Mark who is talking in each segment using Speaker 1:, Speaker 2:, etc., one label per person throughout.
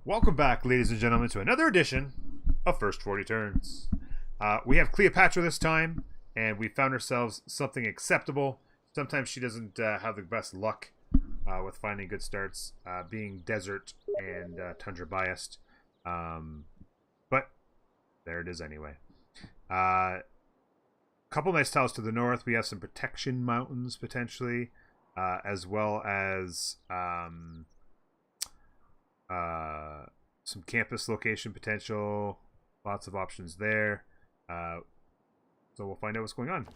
Speaker 1: Welcome back, ladies and gentlemen, to another edition of First 40 Turns. We have Cleopatra this time, and we found ourselves something acceptable. Sometimes she doesn't have the best luck with finding good starts, being desert and tundra biased. But there it is anyway. Couple nice tiles to the north. We have some protection mountains potentially, as well as some campus location potential. Lots of options there. So we'll find out what's going on.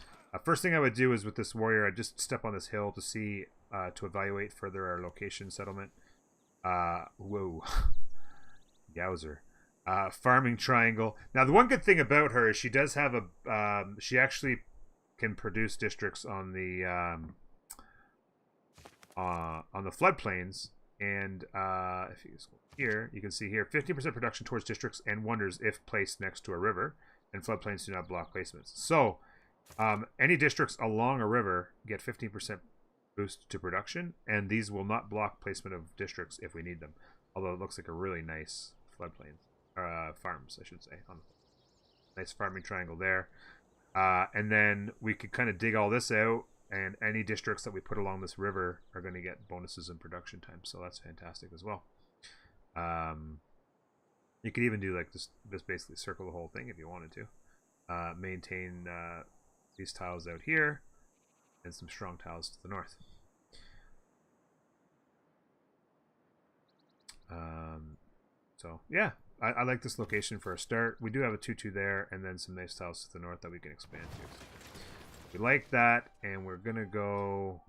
Speaker 1: First thing I would do is with this warrior, I'd just step on this hill to see, to evaluate further our location settlement. Whoa. Yowzer. Farming triangle. Now the one good thing about her is she does have a she actually can produce districts on the floodplains, and if you go here, you can see here 50% production towards districts and wonders if placed next to a river, and floodplains do not block placements. So any districts along a river get 15% boost to production, and these will not block placement of districts if we need them. Although it looks like a really nice floodplain. Farms, I should say. Nice farming triangle there. And then we could kind of dig all this out, and any districts that we put along this river are going to get bonuses in production time. So that's fantastic as well. You could even do like this basically circle the whole thing if you wanted to. Maintain these tiles out here and some strong tiles to the north. So yeah, I like this location for a start. We do have a 2-2 there, and then some nice tiles to the north that we can expand to. We like that, and we're gonna go.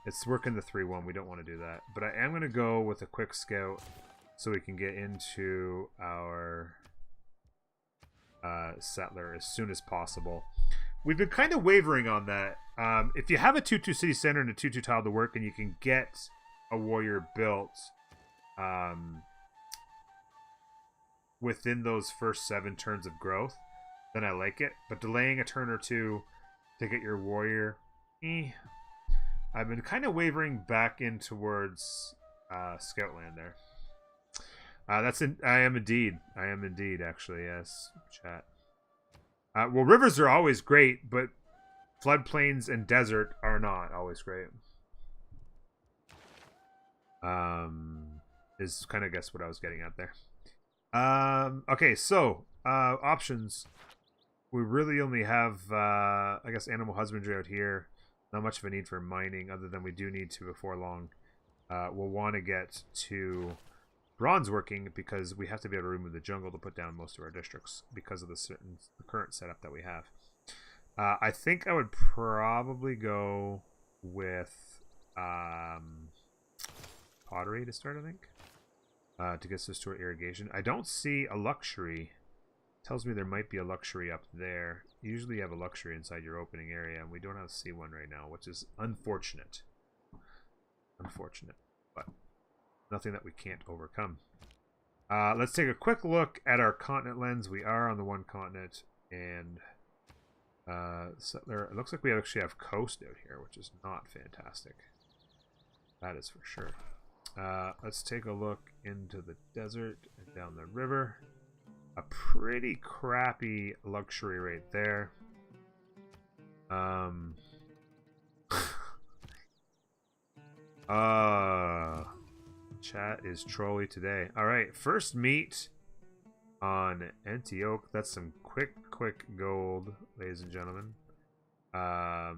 Speaker 1: It's working the 3-1. We don't want to do that, but I am gonna go with a quick scout so we can get into our settler as soon as possible. We've been kind of wavering on that. If you have a 2-2 city center and a 2-2 tile to work, and you can get a warrior built within those first 7 turns of growth, then I like it. But delaying a turn or two to get your warrior, I've been kind of wavering back in towards Scoutland there. I am indeed actually, yes, chat. Well, rivers are always great, but floodplains and desert are not always great. Is kind of guess what I was getting at there. Okay, so options. We really only have I guess animal husbandry out here. Not much of a need for mining, other than we do need to before long. We'll want to get to bronze working because we have to be able to remove the jungle to put down most of our districts because of the current setup that we have. I think I would probably go with pottery to start, I think. To get this to irrigation. I don't see a luxury. Tells me there might be a luxury up there. Usually you have a luxury inside your opening area, and we don't have to see one right now, which is unfortunate. Unfortunate, but nothing that we can't overcome. Let's take a quick look at our continent lens. We are on the one continent, and settler. It looks like we actually have coast out here, which is not fantastic. That is for sure. Let's take a look into the desert and down the river. A pretty crappy luxury right there. Chat is trolly today. Alright, first meet on Antioch. That's some quick gold, ladies and gentlemen. I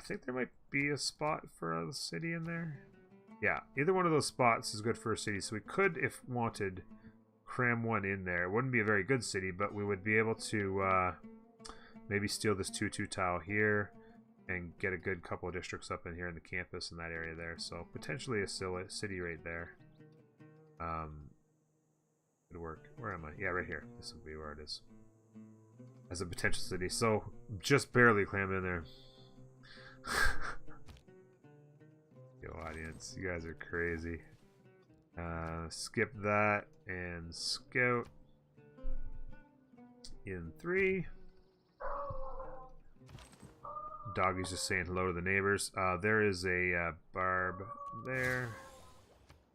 Speaker 1: think there might be a spot for a city in there. Yeah, either one of those spots is good for a city. So we could, if wanted, cram one in there. It wouldn't be a very good city, but we would be able to maybe steal this 2-2 tile here and get a good couple of districts up in here in the campus in that area there. So potentially a city right there. Could work. Where am I? Yeah, right here. This would be where it is. As a potential city. So just barely crammed in there. Yo, audience, you guys are crazy. Skip that and scout in 3. Doggy's just saying hello to the neighbors. There is a barb there.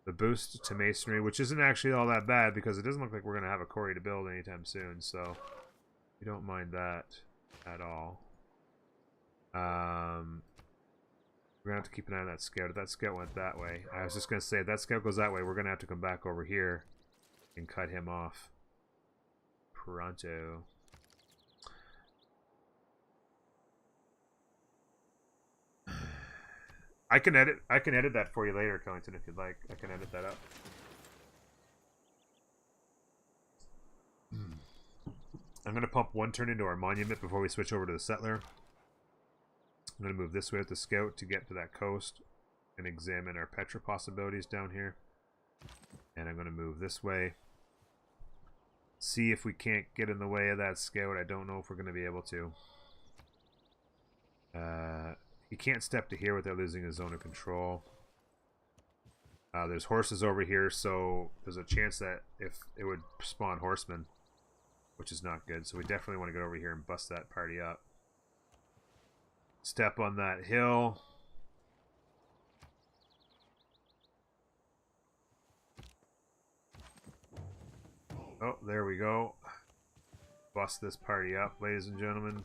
Speaker 1: The boost to masonry, which isn't actually all that bad because it doesn't look like we're going to have a quarry to build anytime soon, so we don't mind that at all. We're going to have to keep an eye on that scout. If that scout went that way, I was just going to say, if that scout goes that way, we're going to have to come back over here and cut him off. Pronto. I can edit that for you later, Killington, if you'd like. I can edit that up. I'm going to pump one turn into our monument before we switch over to the settler. I'm going to move this way with the scout to get to that coast and examine our Petra possibilities down here. And I'm going to move this way. See if we can't get in the way of that scout. I don't know if we're going to be able to. He can't step to here without losing his zone of control. There's horses over here, so there's a chance that if it would spawn horsemen, which is not good. So we definitely want to get over here and bust that party up. Step on that hill. Oh, there we go. Bust this party up, ladies and gentlemen.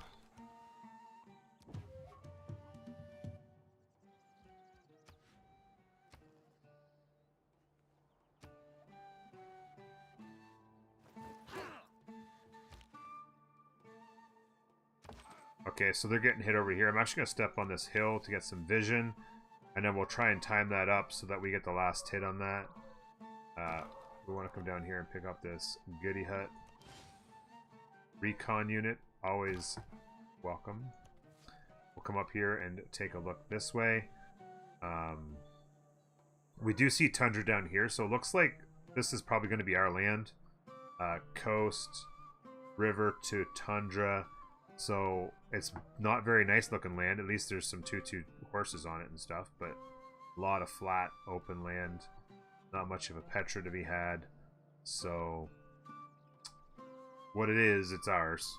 Speaker 1: Okay, so they're getting hit over here. I'm actually going to step on this hill to get some vision. And then we'll try and time that up so that we get the last hit on that. We want to come down here and pick up this goody hut. Recon unit, always welcome. We'll come up here and take a look this way. We do see tundra down here, so it looks like this is probably going to be our land. Coast, river to tundra. So it's not very nice looking land. At least there's some 2-2 horses on it and stuff, but a lot of flat open land. Not much of a Petra to be had. So what it is, it's ours.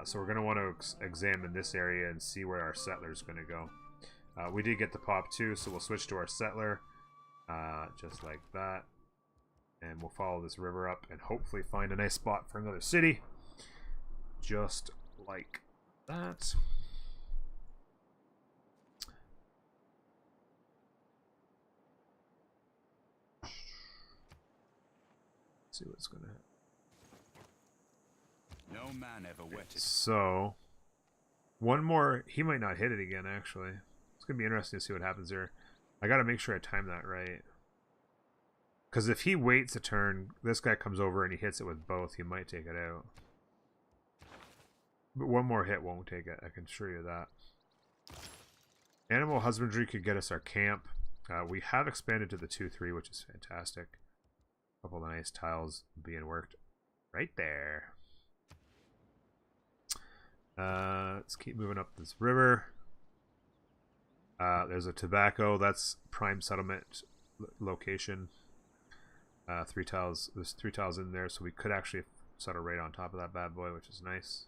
Speaker 1: So we're going to want to examine this area and see where our settler is going to go. We did get the pop too, so we'll switch to our settler. Just like that. And we'll follow this river up and hopefully find a nice spot for another city. Just like that. Let's see what's gonna happen.
Speaker 2: No man ever wetted.
Speaker 1: So one more, he might not hit it again actually. It's gonna be interesting to see what happens here. I gotta make sure I time that right. Because if he waits a turn, this guy comes over and he hits it with both, he might take it out. But one more hit won't take it, I can assure you that. Animal husbandry could get us our camp. We have expanded to the 2-3, which is fantastic. A couple of nice tiles being worked right there. Let's keep moving up this river. There's a tobacco, that's prime settlement location. 3 tiles, there's 3 tiles in there, so we could actually settle right on top of that bad boy, which is nice.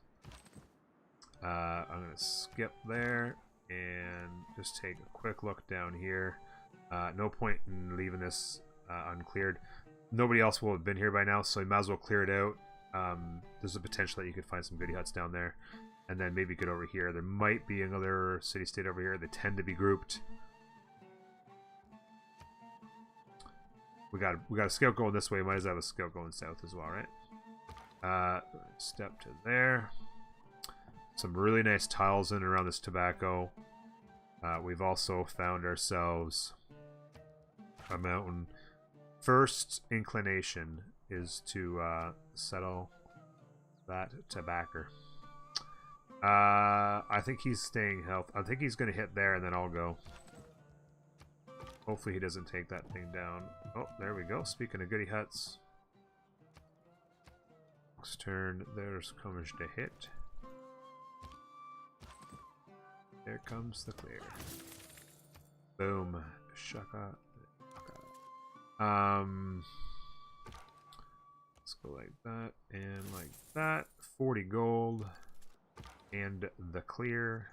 Speaker 1: I'm going to skip there and just take a quick look down here. No point in leaving this uncleared. Nobody else will have been here by now, so you might as well clear it out. There's a potential that you could find some goody huts down there. And then maybe get over here. There might be another city-state over here. They tend to be grouped. We got a scout going this way. Might as well have a scout going south as well, right? Step to there. Some really nice tiles in and around this tobacco. We've also found ourselves a mountain. First inclination is to settle that tobacco. I think he's staying health. I think he's going to hit there and then I'll go. Hopefully he doesn't take that thing down. Oh, there we go. Speaking of goody huts. Next turn, there's comes to hit. There comes the clear. Boom. Shaka. Let's go like that and like that. 40 gold. And the clear.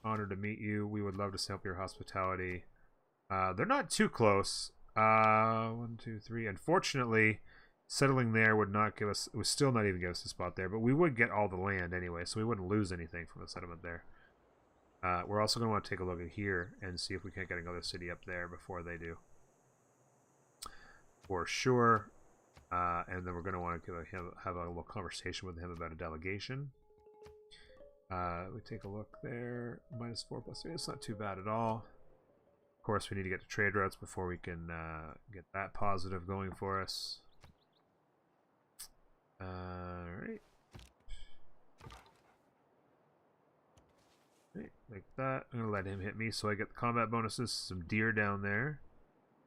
Speaker 1: Honored to meet you. We would love to sample your hospitality. They're not too close. 1, 2, 3. Unfortunately, settling there would not give us. It would still not even give us a spot there, but we would get all the land anyway, so we wouldn't lose anything from a settlement there. We're also going to want to take a look at here and see if we can't get another city up there before they do. For sure. And then we're going to want to have a little conversation with him about a delegation. We take a look there. -4+3. It's not too bad at all. Of course, we need to get to trade routes before we can get that positive going for us. Alright. Like that. I'm going to let him hit me so I get the combat bonuses. Some deer down there.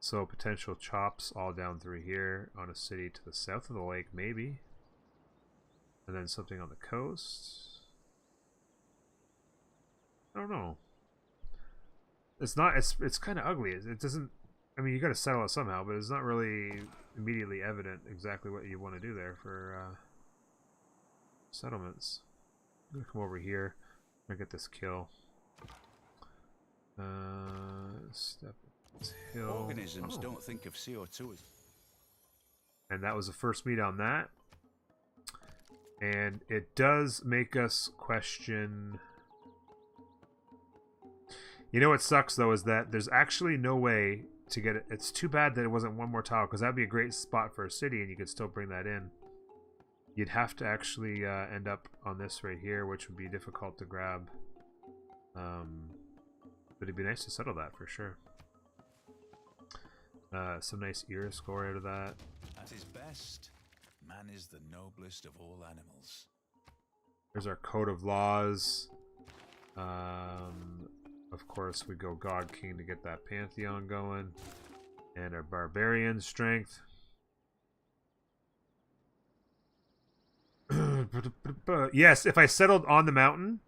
Speaker 1: So potential chops all down through here on a city to the south of the lake, maybe. And then something on the coast. I don't know. It's not. It's kind of ugly. It doesn't. I mean, you got to settle it somehow, but it's not really immediately evident exactly what you want to do there for settlements. I'm gonna come over here. I'm gonna get this kill. Step this hill.
Speaker 2: Organisms don't think of CO2.
Speaker 1: And that was the first meet on that. And it does make us question. You know what sucks though is that there's actually no way to get it. It's too bad that it wasn't one more tile, because that'd be a great spot for a city and you could still bring that in. You'd have to actually end up on this right here, which would be difficult to grab. But it'd be nice to settle that for sure. Some nice ear score out of that.
Speaker 2: At his best, man is the noblest of all animals.
Speaker 1: There's our code of laws. Of course, we go God King to get that Pantheon going. And our Barbarian strength. Yes, if I settled on the mountain,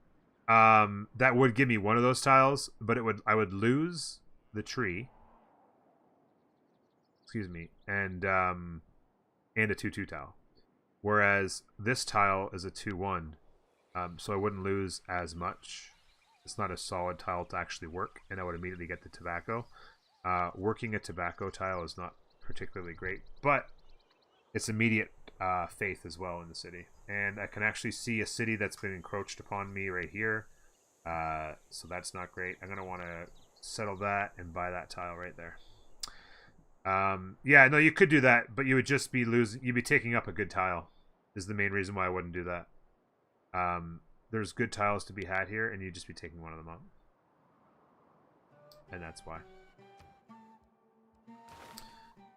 Speaker 1: that would give me one of those tiles, but I would lose the tree. Excuse me, and a 2/2 tile. Whereas this tile is a 2/1, so I wouldn't lose as much. It's not a solid tile to actually work, and I would immediately get the tobacco. Working a tobacco tile is not particularly great, but it's immediate faith as well in the city. And I can actually see a city that's been encroached upon me right here. So that's not great. I'm going to want to settle that and buy that tile right there. Yeah, no, you could do that, but you would just be losing. You'd be taking up a good tile is the main reason why I wouldn't do that. There's good tiles to be had here, and you'd just be taking one of them up. And that's why.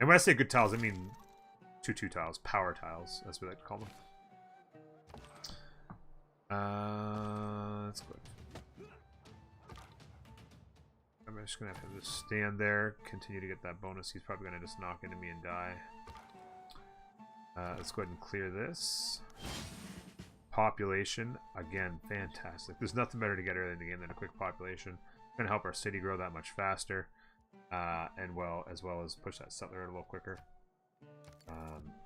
Speaker 1: And when I say good tiles, I mean 2/2 tiles, power tiles, as we like to call them. Let's go. I'm just gonna have to just stand there, continue to get that bonus. He's probably gonna just knock into me and die. Let's go ahead and clear this. Population, again, fantastic. There's nothing better to get early in the game than a quick population. It's gonna help our city grow that much faster, and as well as push that settler a little quicker.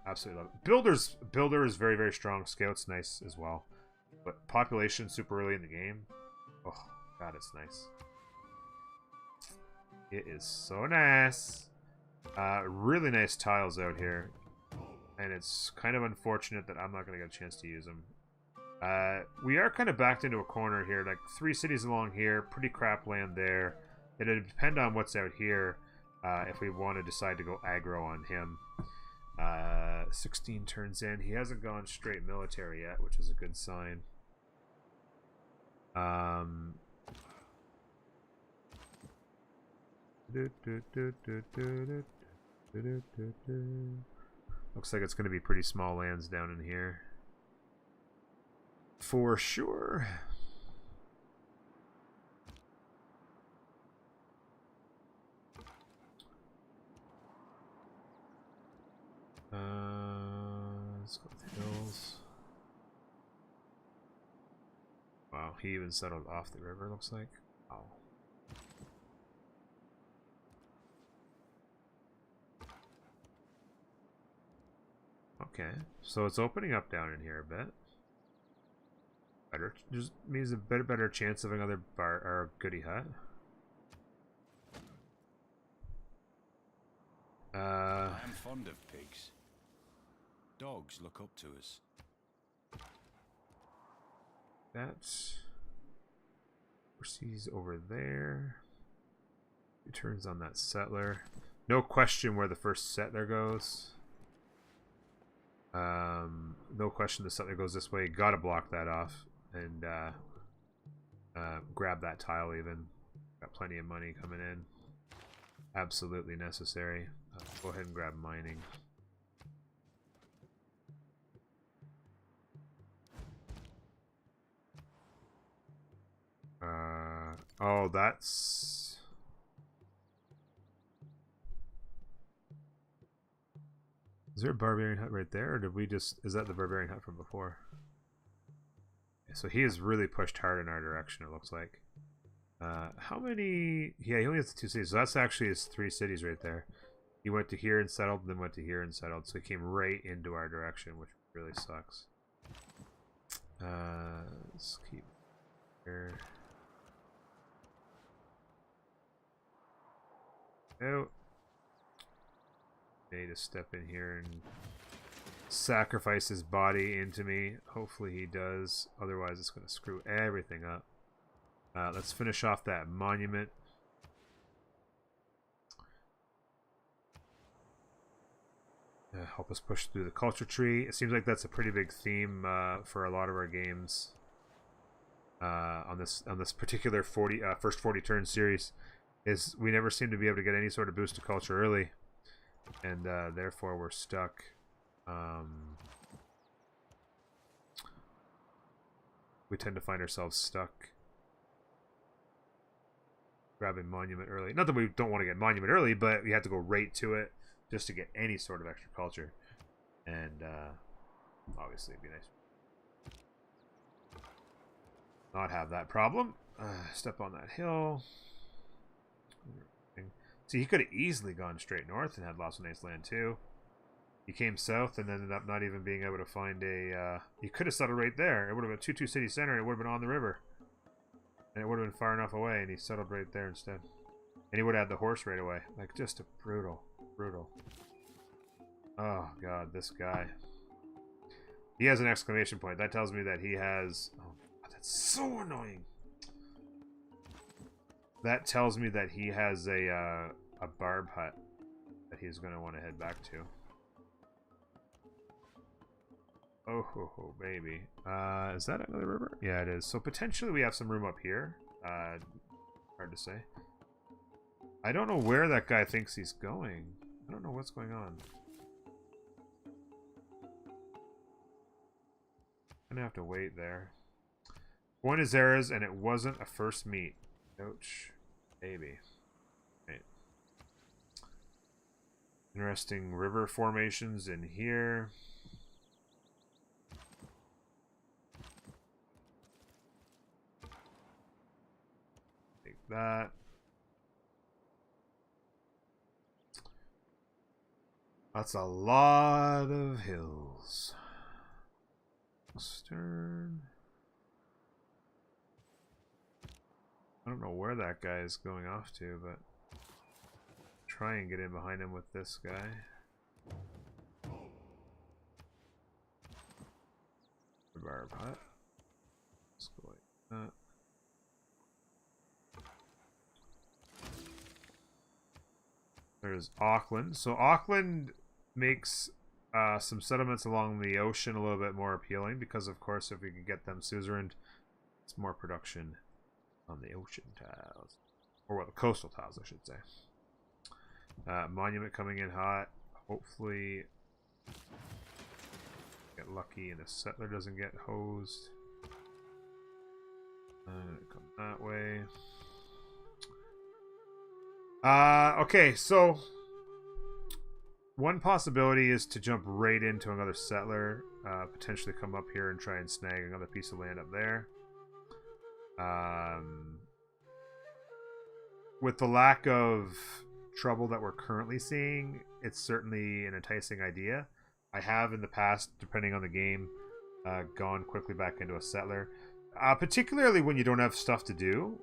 Speaker 1: Absolutely love it. Builder is very, very strong. Scout's nice as well. But population super early in the game. Oh, God, it's nice. It is so nice. Really nice tiles out here. And it's kind of unfortunate that I'm not going to get a chance to use them. We are kind of backed into a corner here. Like 3 cities along here. Pretty crap land there. It'll depend on what's out here. If we want to decide to go aggro on him. 16 turns in. He hasn't gone straight military yet, which is a good sign. Looks like it's going to be pretty small lands down in here. For sure. Let's go with hills. Wow, he even settled off the river, looks like. Wow. Okay, so it's opening up down in here a bit. Better just means a better chance of another bar or goodie hut.
Speaker 2: I am fond of pigs. Dogs look up to us.
Speaker 1: That's overseas over there. He turns on that settler. No question where the first settler goes. No question the settler goes this way. Gotta block that off and grab that tile even. Got plenty of money coming in. Absolutely necessary. Go ahead and grab mining. Oh, that's... Is there a barbarian hut right there, or did we just... Is that the barbarian hut from before? Yeah, so he has really pushed hard in our direction, it looks like. How many... Yeah, he only has the 2 cities, so that's actually his 3 cities right there. He went to here and settled, then went to here and settled, so he came right into our direction, which really sucks. Let's keep here. Oh. Need to step in here and sacrifice his body into me. Hopefully he does. Otherwise it's going to screw everything up. Let's finish off that monument. Help us push through the culture tree. It seems like that's a pretty big theme for a lot of our games on this particular first 40 turn series. Is we never seem to be able to get any sort of boost to culture early, and therefore we're stuck. We tend to find ourselves stuck grabbing monument early. Not that we don't want to get monument early, but we have to go right to it just to get any sort of extra culture. And obviously it'd be nice not have that problem. Step on that hill. See, he could have easily gone straight north and had lots of nice land too. He came south and ended up not even being able to find a... he could have settled right there. It would have been 2-2 city center and it would have been on the river. And it would have been far enough away, and he settled right there instead. And he would have had the horse right away. Like, just a brutal. Oh, God, this guy. He has an exclamation point. That tells me that he has... Oh, God, that's so annoying. That tells me that he has a barb hut that he's going to want to head back to. Oh, ho, baby. Is that another river? Yeah, it is. So potentially we have some room up here. Hard to say. I don't know where that guy thinks he's going. I don't know what's going on. I'm gonna have to wait there. Buenos Aires, and it wasn't a first meet. Ouch. Baby. Right. Interesting river formations in here. Take that. That's a lot of hills. Stern. I don't know where that guy is going off to, but try and get in behind him with this guy. The barb hut. Let's go like that. There's Auckland. So Auckland makes some settlements along the ocean a little bit more appealing because, of course, if we can get them suzerained, it's more production on the ocean tiles. Or, well, the coastal tiles, I should say. Monument coming in hot. Hopefully get lucky and the settler doesn't get hosed. Come that way. Okay, so one possibility is to jump right into another settler, potentially come up here and try and snag another piece of land up there. With the lack of trouble that we're currently seeing, it's certainly an enticing idea. I have in the past, depending on the game, gone quickly back into a settler. Particularly when you don't have stuff to do.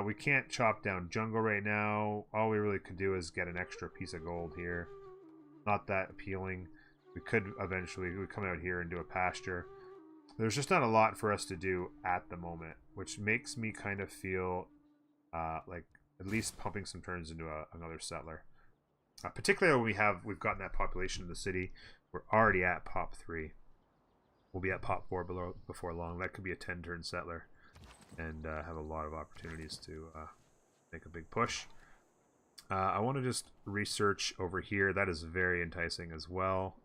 Speaker 1: We can't chop down jungle right now. All we really could do is get an extra piece of gold here. Not that appealing. We could eventually come out here and do a pasture. There's just not a lot for us to do at the moment, which makes me kind of feel like at least pumping some turns into another settler. Particularly when we've gotten that population in the city. We're already at pop 3. We'll be at pop 4 before long. That could be a 10-turn settler and have a lot of opportunities to make a big push. I want to just research over here. That is very enticing as well.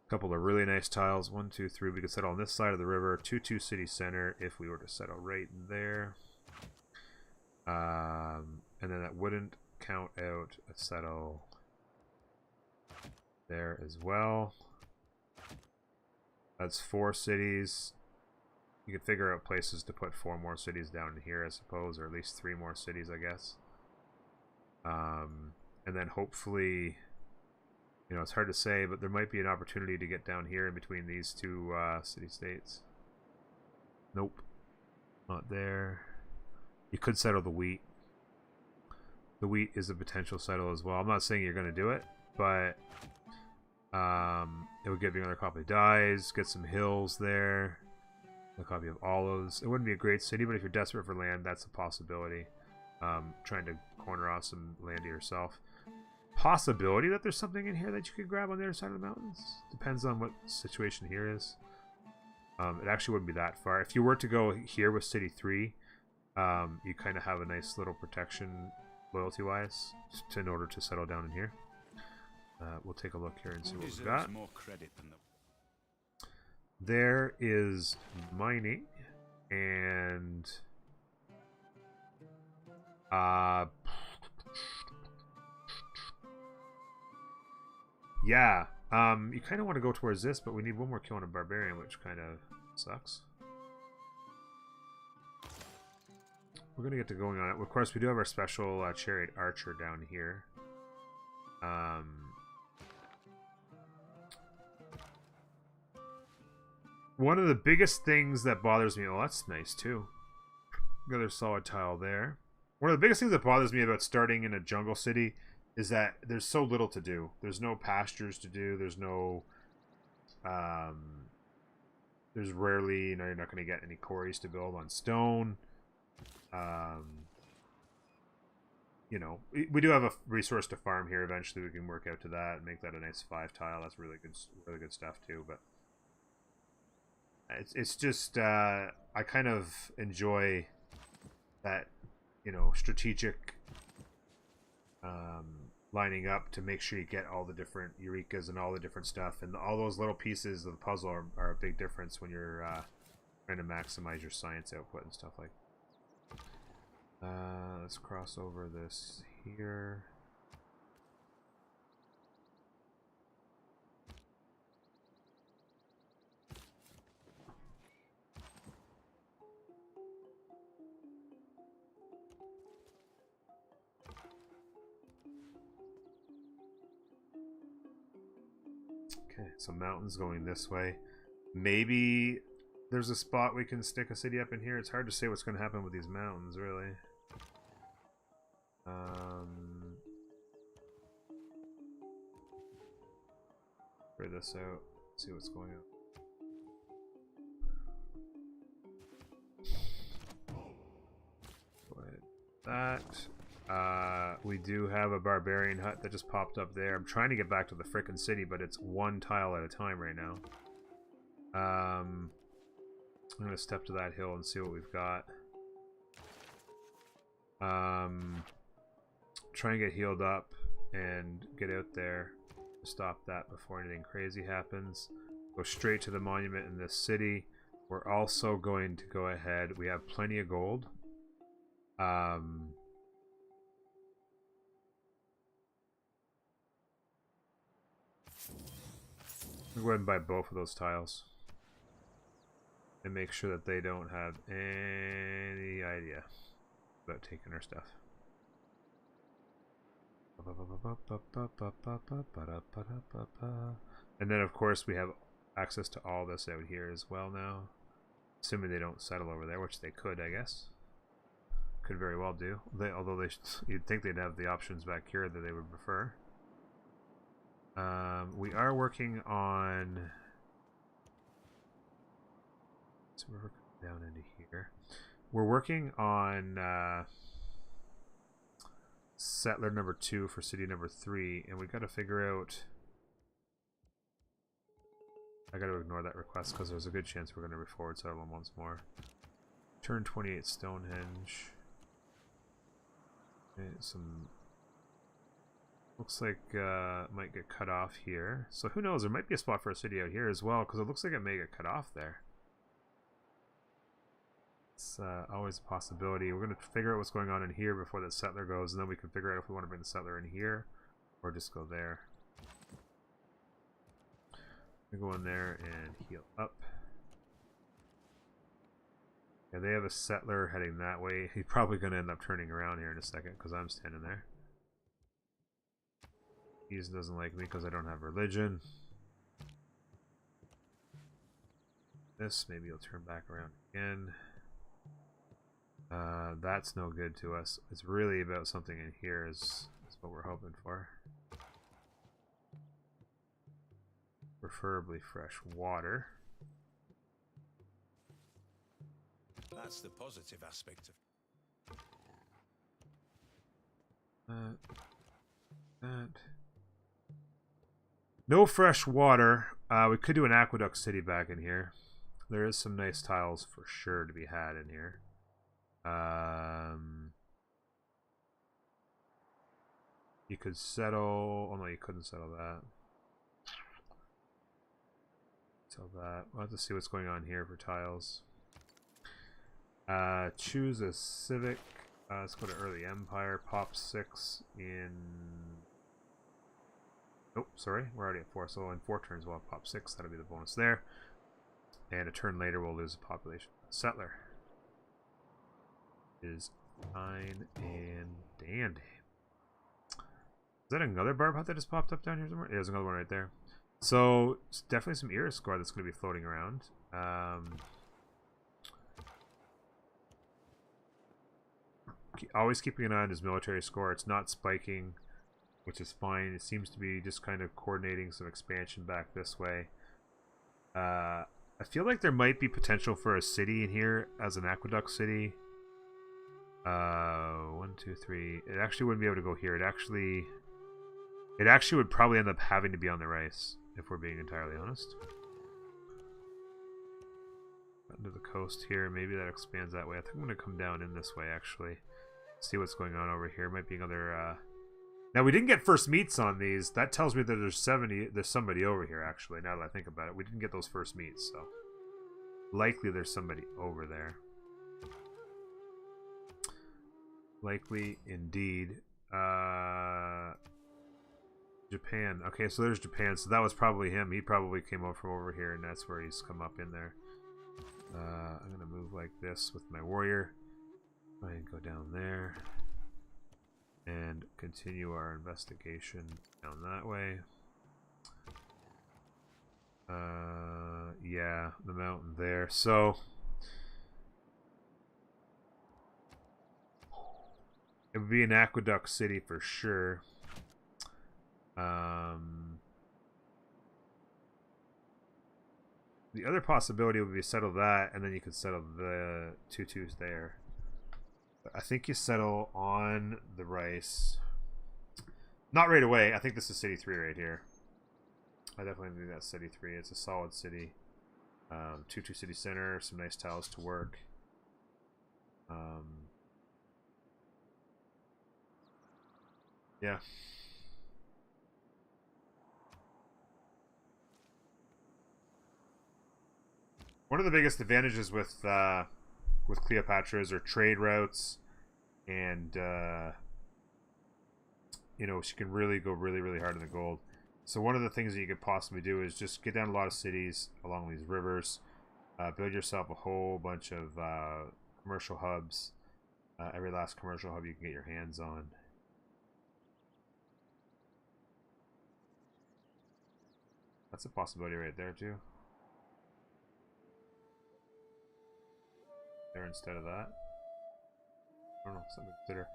Speaker 1: A couple of really nice tiles. 1, 2, 3. We could settle on this side of the river. 2-2 city center if we were to settle right in there. And then that wouldn't count out a settle there as well. That's 4 cities. You could figure out places to put 4 more cities down here, I suppose, or at least 3 more cities, I guess. And then hopefully, you know, it's hard to say, but there might be an opportunity to get down here in between these two city-states. Nope. Not there. You could settle the wheat. The wheat is a potential settle as well. I'm not saying you're going to do it, but it would give you another copy of dyes, get some hills there, a copy of olives. It wouldn't be a great city, but if you're desperate for land, that's a possibility. Trying to corner off some land to yourself. Possibility that there's something in here that you could grab on the other side of the mountains. Depends on what the situation here is. It actually wouldn't be that far. If you were to go here with City 3, you kind of have a nice little protection loyalty-wise in order to settle down in here. We'll take a look here and see what we've got.
Speaker 2: More credit than
Speaker 1: There is mining and yeah, you kind of want to go towards this, but we need one more kill on a barbarian, which kind of sucks. We're gonna get to going on it. Of course, we do have our special chariot archer down here. One of the biggest things that bothers me... Oh, that's nice, too. Another solid tile there. One of the biggest things that bothers me about starting in a jungle city is that there's so little to do. There's no pastures to do. There's no... there's rarely... You know, you're not going to get any quarries to build on stone. You know, we do have a resource to farm here. Eventually we can work out to that and make that a nice 5 tile. That's really good stuff, too, but... It's just, I kind of enjoy that, you know, strategic lining up to make sure you get all the different Eurekas and all the different stuff. And all those little pieces of the puzzle are a big difference when you're trying to maximize your science output and stuff like that. Let's cross over this here. Okay, so mountains going this way. Maybe there's a spot we can stick a city up in here. It's hard to say what's going to happen with these mountains, really. Figure this out. See what's going on. Go ahead. That. We do have a barbarian hut that just popped up there. I'm trying to get back to the frickin' city, but it's 1 tile at a time right now. I'm going to step to that hill and see what we've got. Try and get healed up and get out there to stop that before anything crazy happens. Go straight to the monument in this city. We're also going to go ahead. We have plenty of gold. We'll go ahead and buy both of those tiles. And make sure that they don't have any idea about taking our stuff. And then, of course, we have access to all this out here as well now. Assuming they don't settle over there, which they could, I guess. Could very well do. Although you'd think they'd have the options back here that they would prefer. We are working on. So we're working down into here. We're working on settler number 2 for city number 3, and we got to figure out. I got to ignore that request because there's a good chance we're going to forward settle them once more. Turn 28 Stonehenge. Okay, some looks like might get cut off here. So who knows? There might be a spot for a city out here as well because it looks like it may get cut off there. It's always a possibility. We're going to figure out what's going on in here before the settler goes, and then we can figure out if we want to bring the settler in here or just go there. We go in there and heal up. Yeah, they have a settler heading that way. He's probably going to end up turning around here in a second because I'm standing there. He doesn't like me because I don't have religion. This, maybe he'll turn back around again. That's no good to us. It's really about something in here is what we're hoping for. Preferably fresh water.
Speaker 2: That's the positive aspect of
Speaker 1: that. No fresh water. We could do an aqueduct city back in here. There is some nice tiles for sure to be had in here. You could settle. Oh no, you couldn't settle that. Settle that. We'll have to see what's going on here for tiles. Choose a civic. Let's go to early empire. Pop 6 in. Oh, sorry, we're already at 4. So in 4 turns we'll have pop 6. That'll be the bonus there. And a turn later we'll lose a population. Settler is fine and dandy. Is that another barb hut that just popped up down here somewhere? Yeah, there's another one right there. So it's definitely some Iris score that's going to be floating around. Always keeping an eye on his military score. It's not spiking, which is fine. It seems to be just kind of coordinating some expansion back this way. I feel like there might be potential for a city in here as an aqueduct city. 1, 2, 3. It actually wouldn't be able to go here. It actually would probably end up having to be on the rice, if we're being entirely honest. Under the coast here, maybe that expands that way. I think I'm going to come down in this way actually. See what's going on over here. Might be another. Now we didn't get first meets on these. That tells me that there's somebody over here actually. Now that I think about it, we didn't get those first meets, so likely there's somebody over there. Likely indeed. Japan. Okay, so there's Japan. So that was probably him. He probably came over from over here, and that's where he's come up in there. I'm gonna move like this with my warrior. Try and go down there. And continue our investigation down that way. Yeah, the mountain there. So it would be an aqueduct city for sure. The other possibility would be settle that, and then you could settle the 2-2s there. But I think you settle on the rice. Not right away. I think this is city 3 right here. I definitely think that's city 3. It's a solid city. 2-2 city center. Some nice tiles to work. Yeah. One of the biggest advantages with Cleopatra is her trade routes, and you know, she can really go really hard in the gold. So one of the things that you could possibly do is just get down a lot of cities along these rivers, build yourself a whole bunch of commercial hubs. Every last commercial hub you can get your hands on. That's a possibility right there too. there instead of that. I don't know, something to consider.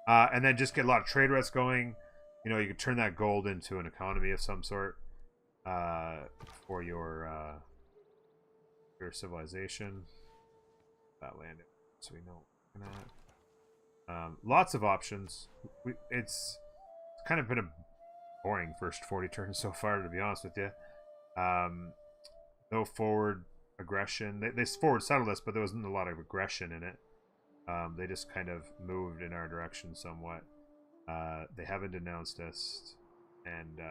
Speaker 1: And then just get a lot of trade routes going. You know, you could turn that gold into an economy of some sort for your civilization. That land, so we know what we're looking at. Lots of options. It's kind of been a boring first 40 turns so far, to be honest with you. No forward aggression. They forward settled us, but there wasn't a lot of aggression in it. They just kind of moved in our direction somewhat. They haven't denounced us, and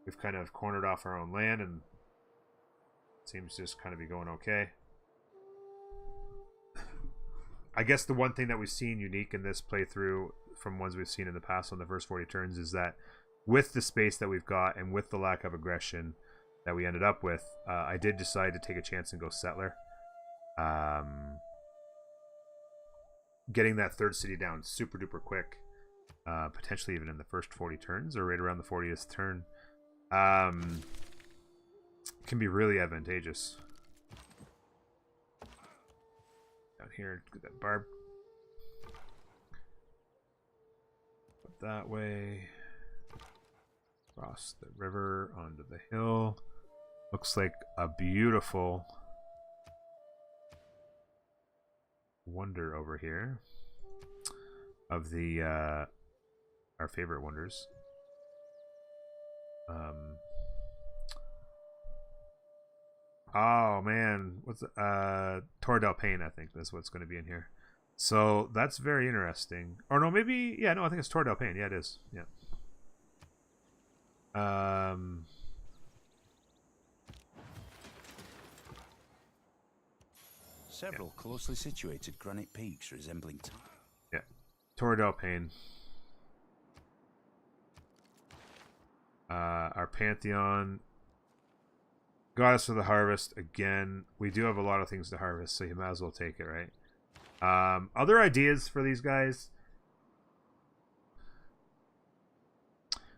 Speaker 1: we've kind of cornered off our own land, and it seems to just kind of be going okay. I guess the one thing that we've seen unique in this playthrough from ones we've seen in the past on the first 40 turns is that with the space that we've got and with the lack of aggression that we ended up with, I did decide to take a chance and go settler. Getting that third city down super duper quick, potentially even in the first 40 turns or right around the 40th turn, can be really advantageous. Down here, get that barb. Put that way. Across the river onto the hill. Looks like a beautiful wonder over here of the our favorite wonders. Oh man, what's Torre del Paine? I think that's what's going to be in here. So that's very interesting. Or no, maybe yeah, no, I think it's Torre del Paine. Yeah, it is. Yeah.
Speaker 2: Several closely situated granite peaks resembling
Speaker 1: yeah, Torre del Paine. Our Pantheon. Goddess of the Harvest. Again, we do have a lot of things to harvest, so you might as well take it, right? Other ideas for these guys.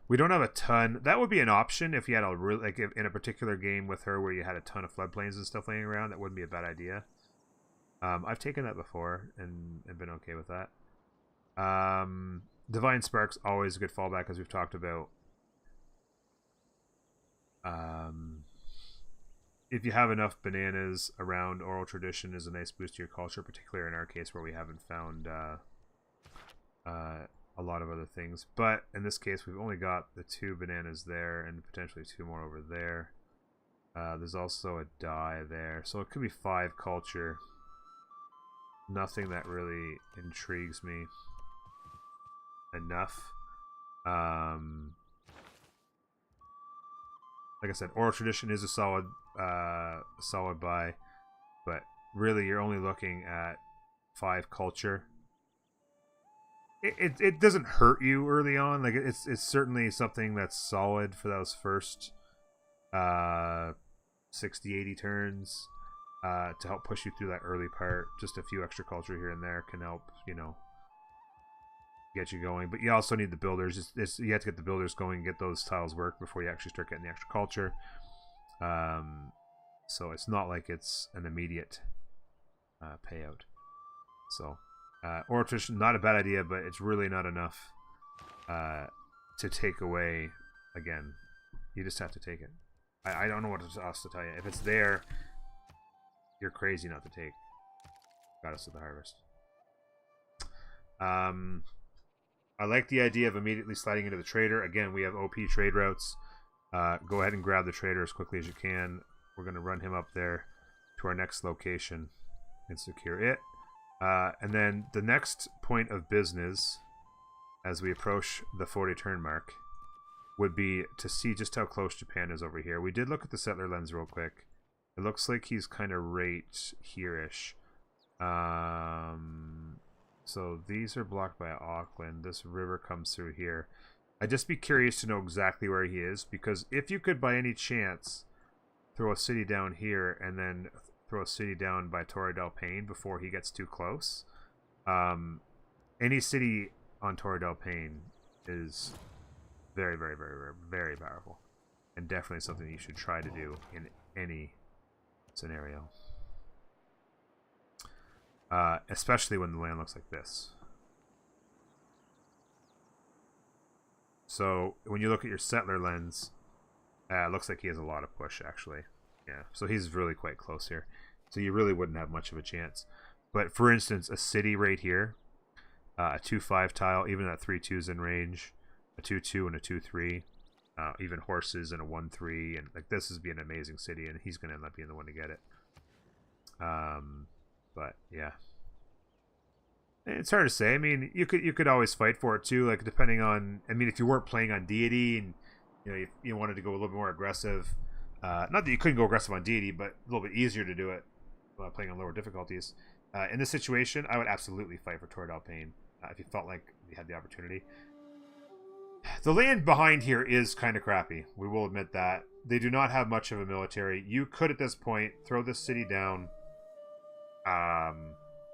Speaker 1: We don't have a ton. That would be an option if you had a real, like if in a particular game with her where you had a ton of floodplains and stuff laying around. That wouldn't be a bad idea. I've taken that before and been okay with that. Divine Spark's always a good fallback, as we've talked about. If you have enough bananas around, Oral Tradition is a nice boost to your culture, particularly in our case where we haven't found a lot of other things. But in this case, we've only got the 2 bananas there and potentially 2 more over there. There's also a dye there, so it could be 5 culture. Nothing that really intrigues me enough. Like I said, Oral Tradition is a solid buy, but really you're only looking at 5 culture. It doesn't hurt you early on. Like it's certainly something that's solid for those first 60-80 turns. To help push you through that early part. Just a few extra culture here and there can help, you know, get you going. But you also need the builders. You have to get the builders going and get those tiles work before you actually start getting the extra culture. So it's not like it's an immediate payout. So Oral Tradition, not a bad idea, but it's really not enough to take away. Again, you just have to take it. I don't know what else to tell you. If it's there, you're crazy not to take Goddess of the Harvest. I like the idea of immediately sliding into the trader. Again, we have OP trade routes. Go ahead and grab the trader as quickly as you can. We're going to run him up there to our next location and secure it. And then the next point of business as we approach the 40 turn mark would be to see just how close Japan is over here. We did look at the settler lens real quick. It looks like he's kind of right here-ish. So these are blocked by Auckland. This river comes through here. I'd just be curious to know exactly where he is, because if you could by any chance throw a city down here and then throw a city down by Torre del Paine before he gets too close, any city on Torre del Paine is very, very, very, very, very powerful, and definitely something you should try to do in any scenario. especially when the land looks like this. So when you look at your settler lens, it looks like he has a lot of push, actually. Yeah, so he's really quite close here. So you really wouldn't have much of a chance. But for instance, a city right here, a 2-5 tile, even at 3-2's in range, a 2-2 and a 2-3, even horses and a 1-3, and like this is be an amazing city, and he's going to end up being the one to get it. But yeah, it's hard to say. I mean, you could always fight for it too, like depending on. I mean, if you weren't playing on deity and you wanted to go a little bit more aggressive, not that you couldn't go aggressive on deity, but a little bit easier to do it playing on lower difficulties. In this situation, I would absolutely fight for Torrid Alpine if you felt like you had the opportunity. The land behind here is kind of crappy. We will admit that. They do not have much of a military. You could, at this point, throw this city down,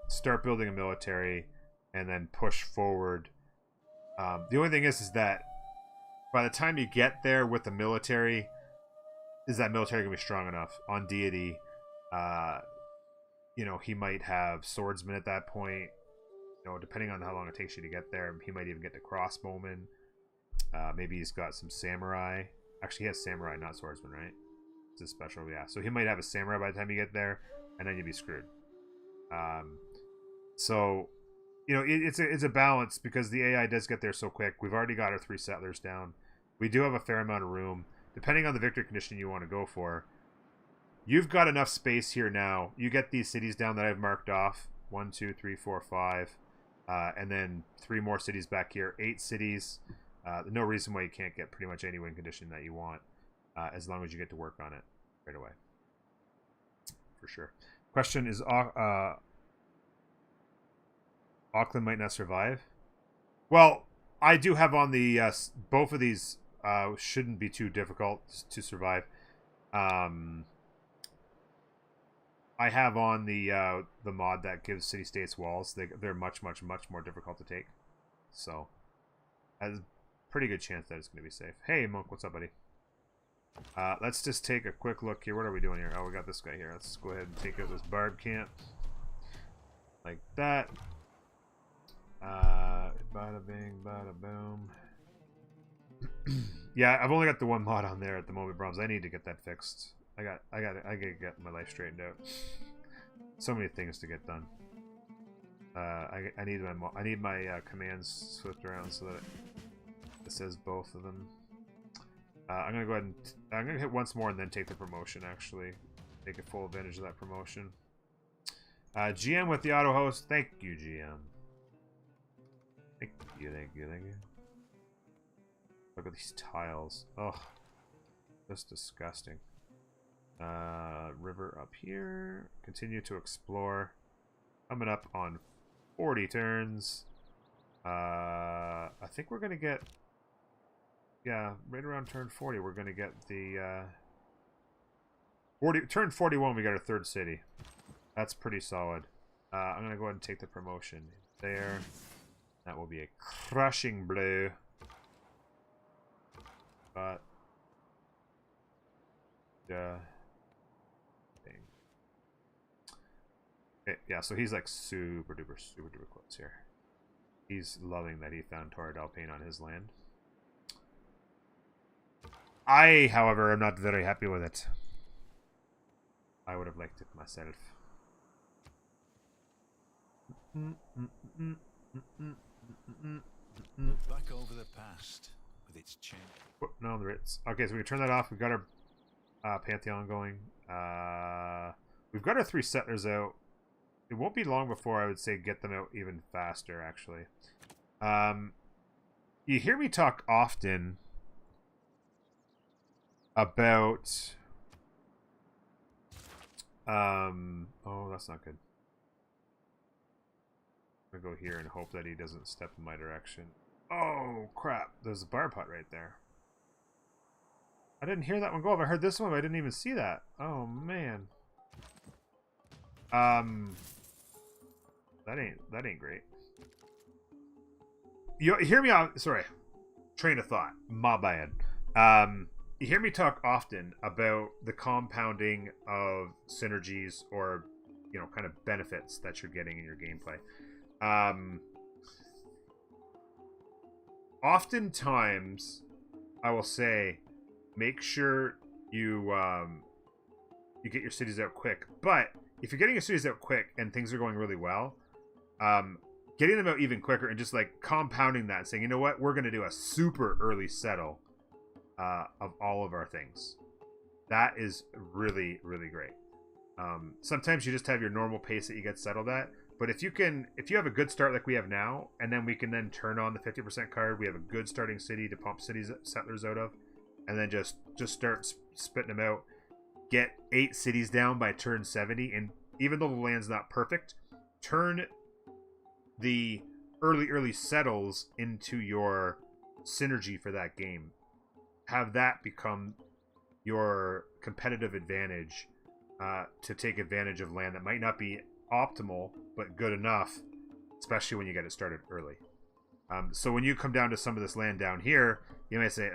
Speaker 1: start building a military, and then push forward. The only thing is that by the time you get there with the military, is that military going to be strong enough? On deity, he might have swordsmen at that point. Depending on how long it takes you to get there, he might even get to crossbowmen. Maybe he's got some samurai. Actually, he has samurai, not swordsman, right? It's a special, yeah. So he might have a samurai by the time you get there, and then you'd be screwed. So, it's a balance because the AI does get there so quick. We've already got our 3 settlers down. We do have a fair amount of room. Depending on the victory condition you want to go for, you've got enough space here now. You get these cities down that I've marked off. 1, 2, 3, 4, 5. And then 3 more cities back here. 8 cities. No reason why you can't get pretty much any win condition that you want, as long as you get to work on it right away. For sure. Question is, Auckland might not survive? Well, I do have on the both of these shouldn't be too difficult to survive. I have on the mod that gives city-states walls. They're much more difficult to take. So, has a pretty good chance that it's going to be safe. Hey, Monk, what's up, buddy? Let's just take a quick look here. What are we doing here? Oh, we got this guy here. Let's go ahead and take out this barb camp. Like that. Bada bing, bada boom. Yeah, I've only got the one mod on there at the moment, Brahms. I need to get that fixed. I gotta get my life straightened out. So many things to get done. I need my commands switched around so that it says both of them. I'm gonna go ahead and I'm gonna hit once more and then take the promotion. Actually, take a full advantage of that promotion. GM with the auto host. Thank you, GM. Thank you. Look at these tiles. Oh, that's disgusting. River up here. Continue to explore. Coming up on 40 turns. I think we're gonna get. Yeah, right around turn 40, we're gonna get the 40. Turn 41, we got our 3rd city. That's pretty solid. I'm gonna go ahead and take the promotion there. That will be a crushing blow. But dang. Okay, yeah, so he's like super duper close here. He's loving that he found Torrid Alpine on his land. I, however, am not very happy with it. I would have liked it myself.
Speaker 2: Look back over the past with its change.
Speaker 1: No, there is. Okay, so we can turn that off. We've got our Pantheon going. We've got our 3 settlers out. It won't be long before I would say get them out even faster, actually. You hear me talk often about... oh, that's not good. I'm gonna go here and hope that he doesn't step in my direction. Oh, crap. There's a bar putt right there. I didn't hear that one go up. I heard this one, but I didn't even see that. Oh, man. That ain't great. You hear me out. Sorry. Train of thought. My bad. You hear me talk often about the compounding of synergies or you know, kind of benefits that you're getting in your gameplay. Oftentimes, I will say, make sure you you get your cities out quick. But if you're getting your cities out quick and things are going really well, getting them out even quicker and just like compounding that and saying, you know what, we're going to do a super early settle of all of our things. That is really, really great. Sometimes you just have your normal pace that you get settled at. But if you have a good start like we have now, and then we can then turn on the 50% card, we have a good starting city to pump settlers out of, and then just start spitting them out. Get 8 cities down by turn 70, and even though the land's not perfect, turn the early settles into your synergy for that game. Have that become your competitive advantage to take advantage of land that might not be optimal but good enough, especially when you get it started early. So when you come down to some of this land down here, you might say,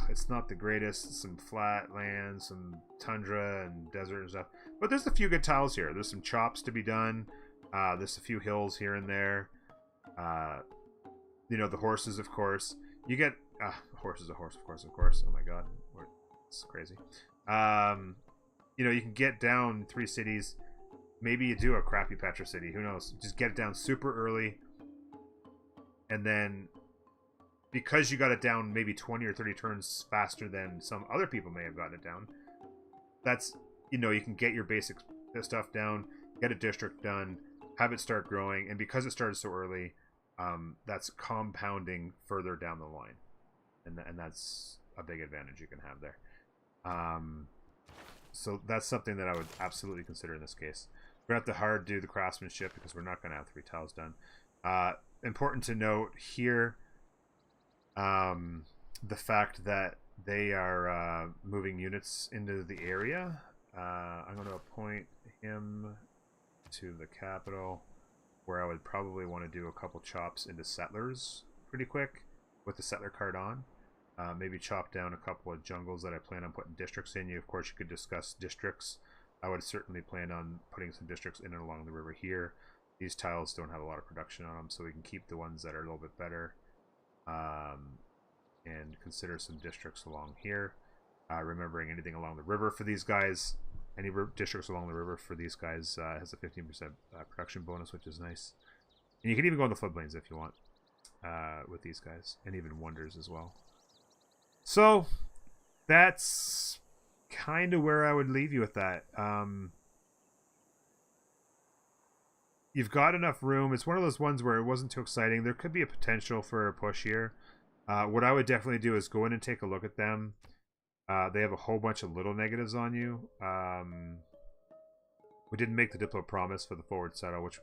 Speaker 1: it's not the greatest, some flat land, some tundra and desert and stuff, but there's a few good tiles here. There's some chops to be done. There's a few hills here and there. You know, the horses, of course. You get a horse is a horse, of course. Oh my god, it's crazy. You know, you can get down 3 cities. Maybe you do a crappy Petra city. Who knows? Just get it down super early, and then because you got it down maybe 20 or 30 turns faster than some other people may have gotten it down, that's, you know, you can get your basic stuff down, get a district done, have it start growing, and because it started so early, that's compounding further down the line, and that's a big advantage you can have there. So that's something that I would absolutely consider in this case. We're going to have to hard do the craftsmanship because we're not going to have 3 tiles done. Important to note here, the fact that they are moving units into the area. I'm going to appoint him to the capital, where I would probably want to do a couple chops into settlers pretty quick with the settler card on. Maybe chop down a couple of jungles that I plan on putting districts in. Of course, you could discuss districts. I would certainly plan on putting some districts in and along the river here. These tiles don't have a lot of production on them, so we can keep the ones that are a little bit better, and consider some districts along here. Remembering anything along the river for these guys, any districts along the river for these guys has a 15% production bonus, which is nice. And you can even go on the floodplains if you want with these guys, and even wonders as well. So that's kind of where I would leave you with that. You've got enough room. It's one of those ones where it wasn't too exciting. There could be a potential for a push here. What I would definitely do is go in and take a look at them. They have a whole bunch of little negatives on you. We didn't make the Diplo promise for the forward settle, which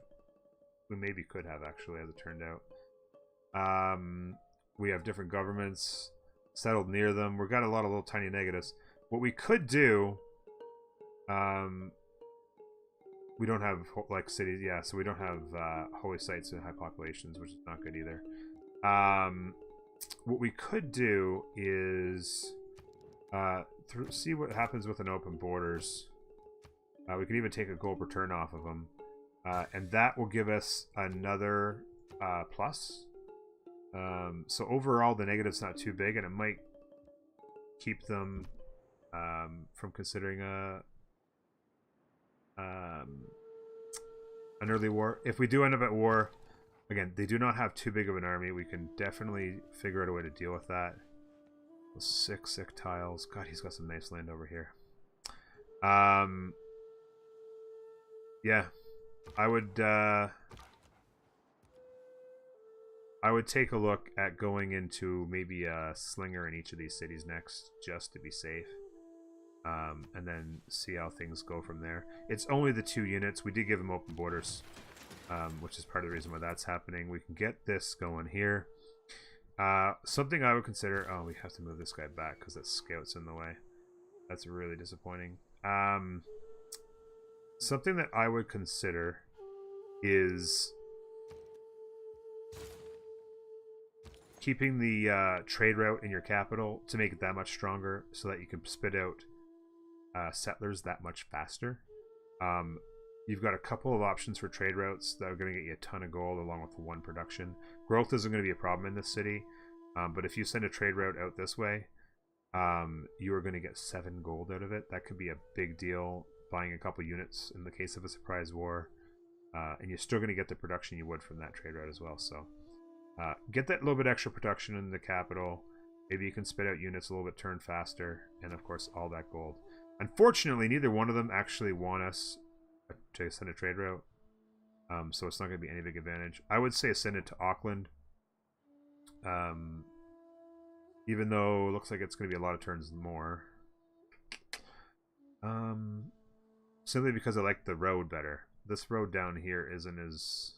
Speaker 1: we maybe could have, actually, as it turned out. We have different governments settled near them. We've got a lot of little tiny negatives. What we could do, we don't have like cities, yeah, so we don't have holy sites and high populations, which is not good either. What we could do is see what happens with an open borders. We could even take a gold return off of them, and that will give us another plus. So overall, the negative's not too big, and it might keep them from considering an early war. If we do end up at war, again, they do not have too big of an army. We can definitely figure out a way to deal with that. Those sick tiles. God, he's got some nice land over here. Yeah, I would take a look at going into maybe a slinger in each of these cities next, just to be safe. And then see how things go from there. It's only the 2 units. We did give them open borders, which is part of the reason why that's happening. We can get this going here. Something I would consider... Oh, we have to move this guy back because that scout's in the way. That's really disappointing. Something that I would consider is keeping the trade route in your capital to make it that much stronger, so that you can spit out settlers that much faster. You've got a couple of options for trade routes that are going to get you a ton of gold along with the 1 production. Growth isn't going to be a problem in this city, but if you send a trade route out this way, you are going to get 7 gold out of it. That could be a big deal, buying a couple units in the case of a surprise war, and you're still going to get the production you would from that trade route as well. So get that little bit extra production in the capital. Maybe you can spit out units a little bit turn faster, and of course all that gold. Unfortunately, neither one of them actually want us to send a trade route, so it's not going to be any big advantage. I would say send it to Auckland, even though it looks like it's going to be a lot of turns more, simply because I like the road better. This road down here isn't as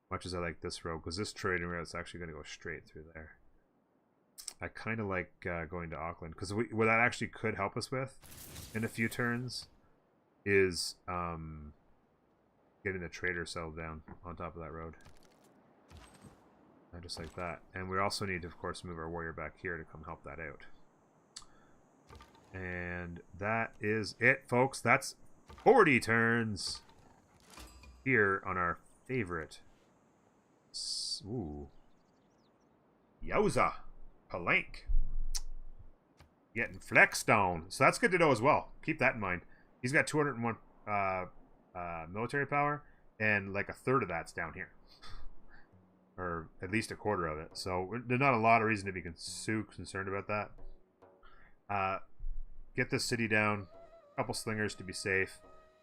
Speaker 1: much as I like this road, because this trading route is actually going to go straight through there. I kind of like going to Auckland, because what that actually could help us with in a few turns is getting the trader settled down on top of that road. And just like that. And we also need to, of course, move our warrior back here to come help that out. And that is it, folks. That's 40 turns here on our favorite. Ooh. Yowza. Palank. Getting flexed down. So that's good to know as well. Keep that in mind. He's got 201 military power, and like a third of that's down here. Or at least a quarter of it. So there's not a lot of reason to be concerned about that. Get this city down. A couple slingers to be safe.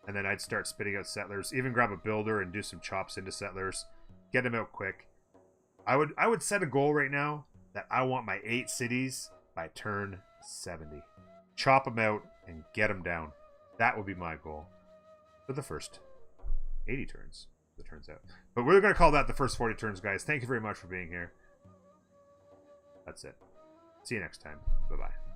Speaker 1: And then I'd start spitting out settlers. Even grab a builder and do some chops into settlers. Get them out quick. I would set a goal right now that I want my 8 cities by turn 70. Chop them out and get them down. That would be my goal for the first 80 turns, it turns out. But we're going to call that the first 40 turns, guys. Thank you very much for being here. That's it. See you next time. Bye-bye.